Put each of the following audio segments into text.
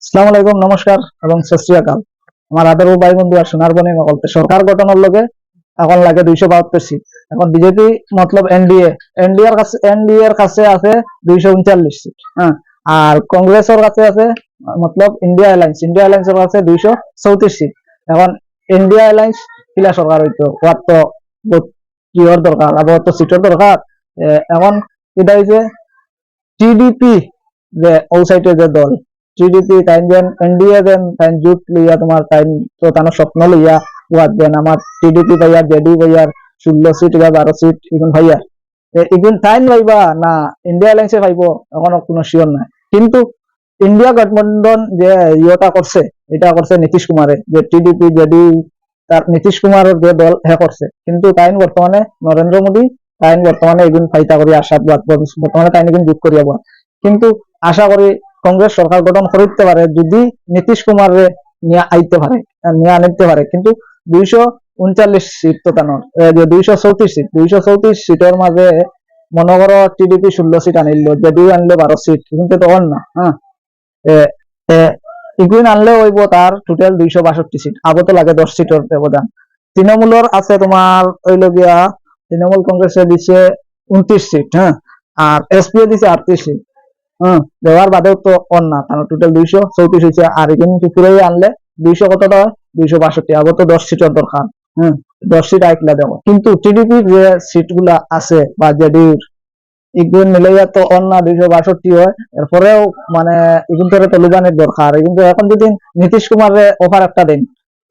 আসসালামু আলাইকুম, নমস্কার এবং সত শ্রী আকাল। আমার আদর ভাই বন্ধু আর সোনার বনে বলতে সরকার গঠনের লগে এখন লাগে 272 সিট। এখন বিজেপি মতলব এনডিএ এর কাছে আছে 239 সিট। হ্যাঁ, আর কংগ্রেসের কাছে আছে মতলব ইন্ডিয়া অ্যালায়েন্সের কাছে 234 সিট। এখন ইন্ডিয়া অ্যালায়েন্স কিলা সরকার হইতো ওয়ার তো কিহর দরকার, আবার তো সিটের দরকার। এখন এটা হইছে টিডিপি, যে আউটসাইডের যে দল টিডিপি তাই যেন এনডিএ দেন তাই জুট লইয়া তোমার তাই তো তার স্বপ্ন লইয়া ওয়াদ দেন আমার টিডিপি ভাইয়ার জেডি ভাইয়ার 16 সিট বা 12 সিট এখন ভাইয়ার এখন তাই ভাইবা না ইন্ডিয়া অ্যালায়েন্সে ভাইব এখনো কোনো শিওর নাই। কিন্তু ইন্ডিয়া গঠবন্ধন যে ইয়েটা করছে, এটা করছে নীতিশ কুমারে, যে টিডিপি জেডি তার নীতিশ কুমারের যে দল হে করছে। কিন্তু তাই বর্তমানে নরেন্দ্র মোদী তাই বর্তমানে এগুন ফাইতা করি আশাবাদ বর্তমানে তাই এগুন যোগ করিয়া কিন্তু আশা করি কংগ্রেস সরকার গঠন করতে পারে যদি নীতিশ কুমার নিয়ে আইতে পারে, নিয়ে আনতে পারে। কিন্তু 239 সিট তো তানোর 234 সিটের মাঝে মনে করো টিডিপি 16 সিট আনিল, জেডিও আনলে 12 সিট, কিন্তু তো অন না। হ্যাঁ, ইগুইন আনলে হইব তার টোটাল 262 সিট, আগত লাগে 10 সিটের ব্যবধান। তৃণমূলের আছে তোমার ওইল গিয়া তৃণমূল কংগ্রেসে দিছে 29 সিট। হ্যাঁ, আর এসপিও দিছে 38 সিট। দেওয়ার বাদেও তো অন না, তার টোটাল 234 হয়েছে। আর কিন্তু পুরোই আনলে 200 কতটা হয় 262, আবার তো 10 সিটের দরকার। 10 সিট আইকলা দেবো, কিন্তু টিডিপির যে সিট গুলা আছে বা জেডিউর এগুলো মিলাইয়া তো অন না 262 হয়। এরপরেও মানে এগুলো তো লুবানের দরকার। কিন্তু এখন যদি নীতিশ কুমারের অফার একটা দেন,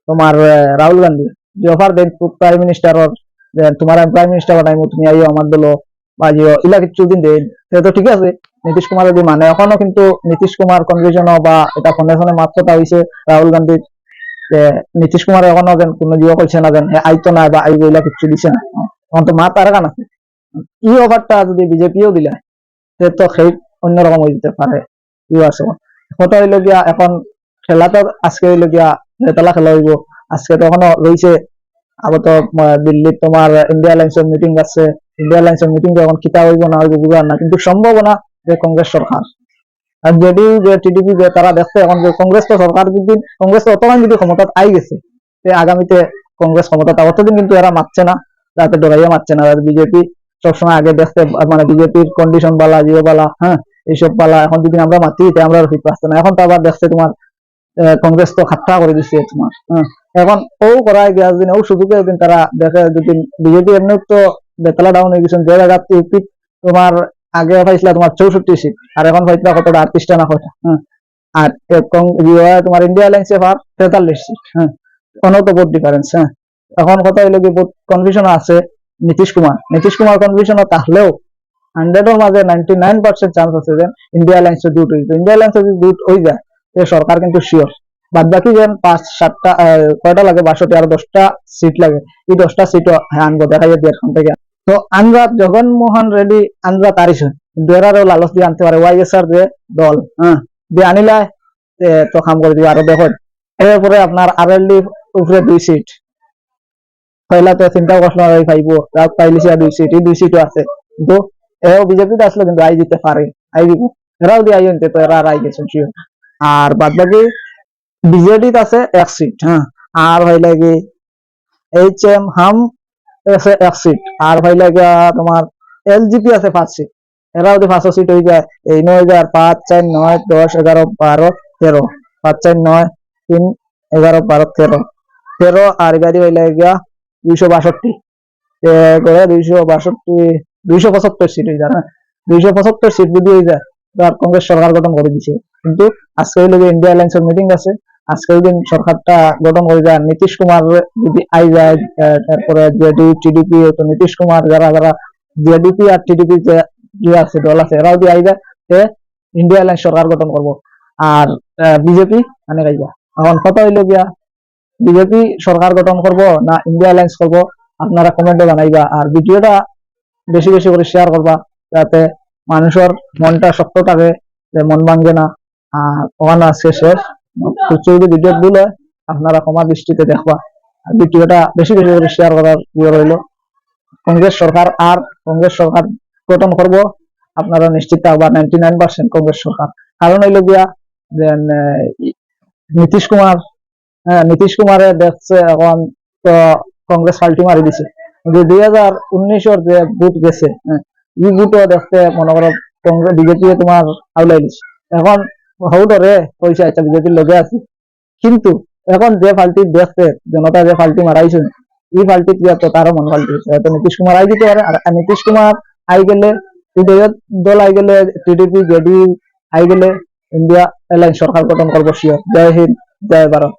তোমার রাহুল গান্ধী যে অফার দেন প্রাইম মিনিস্টারের, তোমার প্রাইম মিনিস্টার বানাইমু তুমি আইও আমার দল বা ইলা কিছু দিন দেন, তো ঠিক আছে। নীতিশ কুমার যদি মানে এখনো কিন্তু নীতিশ কুমার কনভিশন বা এটা ফোনে ফোনে মাত কথা হয়েছে রাহুল গান্ধীর, যে নীতিশ কুমার এখনো যেন কোনো জিও করছে না, যেন আইতো না বা আইব ইলা কিছু দিছে না। এখন তো মাত আর কান আছে। ই অফারটা যদি বিজেপিও দিলা তো সেই অন্যরকম হয়ে যেতে পারে। ই আছে কত হইল গিয়া এখন খেলা তো আজকে হইল গিয়া নেতালা খেলা হইব। আজকে তো এখনো রয়েছে, আবার তো দিল্লির তোমার ইন্ডিয়া অ্যালায়েন্সের মিটিং আছে। ইন্ডিয়া অ্যালায়েন্সের মিটিং এখন কিতা হইব না হইব বুঝার না, কিন্তু সম্ভাবনা যে কংগ্রেস সরকার আর জেডি যে টিডিপি যে তারা দেখছে এখন যে কংগ্রেস তো সরকার যদি কংগ্রেস তো অতদিন যদি ক্ষমতা আই গেছে, আগামীতে কংগ্রেস ক্ষমতা অতদিন কিন্তু এরা মারছে না, যাতে ডরাইয়া মারছে না। বিজেপি সবসময় আগে দেখতে মানে বিজেপির কন্ডিশন বালা জিও বালা, হ্যাঁ এইসব বালা। এখন যদি আমরা মাতি আমরা ফিট পাচ্ছে না। এখন তো আবার দেখছে তোমার কংগ্রেস তো খাট্টা করে দিচ্ছে তোমার। এখন ও করায় গিয়া দিন ও সুযোগে দিন তারা দেখে যদি বিজেপি এমনি তো বেতলা ডাউন হয়ে গেছেন, যে জায়গা ইউপি তোমার আগে পাইছিল তোমার 64 সিট, আর এখন পাইছিল কতটা 38টা না কয়টা। আর তোমার ইন্ডিয়া অ্যালায়েন্সে পার 43 সিট। কোনো তো বহুত ডিফারেন্স। এখন কথা হইলো কি বহুত কনফিউশন আছে। নীতিশ কুমার কনফিউশন তাহলেও 100-এর মাঝে 99% চান্স আছে যে ইন্ডিয়া অ্যালায়েন্সে জুট হইবে। ইন্ডিয়া অ্যালায়েন্সে যদি জুট হয়ে যায় সরকার কিন্তু শিওর। বাদ বাকি যেন 5-7টা কয়টা লাগে 62 আর 10টা সিট লাগে, এই 10টা সিটও আনবো দেখা যায় দেড়খান থেকে। তো আমরা জগনমোহন রেড্ডি আমরা তারিস, কিন্তু এরারও লালচ দিয়ে আনতে পারে ওয়াইএসআর যে দল, দিয়ে আনিলায় তো কাম করে দিবে। আরো দেখো এরপরে আপনার আরএলডি উপরে 2 সিট, পয়লা তো চিন্তা করছিল পাইব, পাইলিছে 2 সিট, এই 2 সিটও আছে। কিন্তু এও বিজেপিতে আসলে কিন্তু আই দিতে পারে, আই দিব। এরাও দিয়ে আই আনতে তো এরা আই গেছেন শিওর। আর বাদ বাকি বিজেডি আছে 1 সিট। আর ভাই লাগে এইচ এম হাম আছে 1 সিট। আর ভাই লাগে তোমার এলজিপি আছে 5 সিট। এরা যদি 5 সিট হয়ে যায় এই 9,000 5 4 9 10 11 12 13, 5 4 9 3 11 12 13 13, আর গাড়ি হইলে গিয়া 262 করে 275 সিট হয়ে যায়। 275 সিট যদি হয়ে যায় তার কংগ্রেস সরকার গঠন করে দিছে। কিন্তু আজকে হইলে যে ইন্ডিয়া অ্যালায়েন্সের মিটিং আছে, আজকে যদি সরকারটা গঠন করে যায় নীতিশ কুমার যদি আই যায়, তারপরে জেডি টিডিপি তো নীতিশ কুমার যারা যারা জেডিপি আর টিডিপি যে আছে দল আছে এরাও যদি আই যায় ইন্ডিয়া অ্যালায়েন্স সরকার গঠন করবো। আর বিজেপি মানে গাইবা। এখন কথা হইলো গিয়া বিজেপি সরকার গঠন করব না ইন্ডিয়া অ্যালায়েন্স করব, আপনারা কমেন্টে জানাইবা। আর ভিডিওটা বেশি বেশি করে শেয়ার করবা, যাতে মানুষের মনটা শক্ত থাকে, মন ভাঙবে না। আর ওখানে আজকে শেষ, যদি ভিডিও দিলে আপনারা ক্ষমা দৃষ্টিতে দেখবা। আর ভিডিওটা বেশি বেশি করে শেয়ার করার ইয়ে রইল। কংগ্রেস সরকার গঠন করব, আপনারা নিশ্চিত থাকবা 99% কংগ্রেস সরকার। কারণ হইল গিয়া দেন নীতিশ কুমার, হ্যাঁ নীতিশ কুমারে দেখছে এখন তো কংগ্রেস পাল্টি মারি দিছে, কিন্তু 2019 যে ভোট গেছে, হ্যাঁ, এই ভোটও দেখতে মনে করো কংগ্রেস বিজেপি তোমার আউলাই দিছে। এখন হৌডরে পয়সা আচ্ছা বিজেপির লগে আছে, কিন্তু এখন যে পাল্টি দেখছে জনতা যে পাল্টি মারাইছে, এই পাল্টি তো তারও মন পাল্টি হয়েছে, হয়তো নীতিশ কুমার আই দিতে পারে। আর নীতিশ কুমার আই গেলে দল আই গেলে টিডিপি জেডি আই গেলে ইন্ডিয়া এলাইন্স সরকার গঠন করবো শিওর। জয় হিন্দ, জয় ভারত।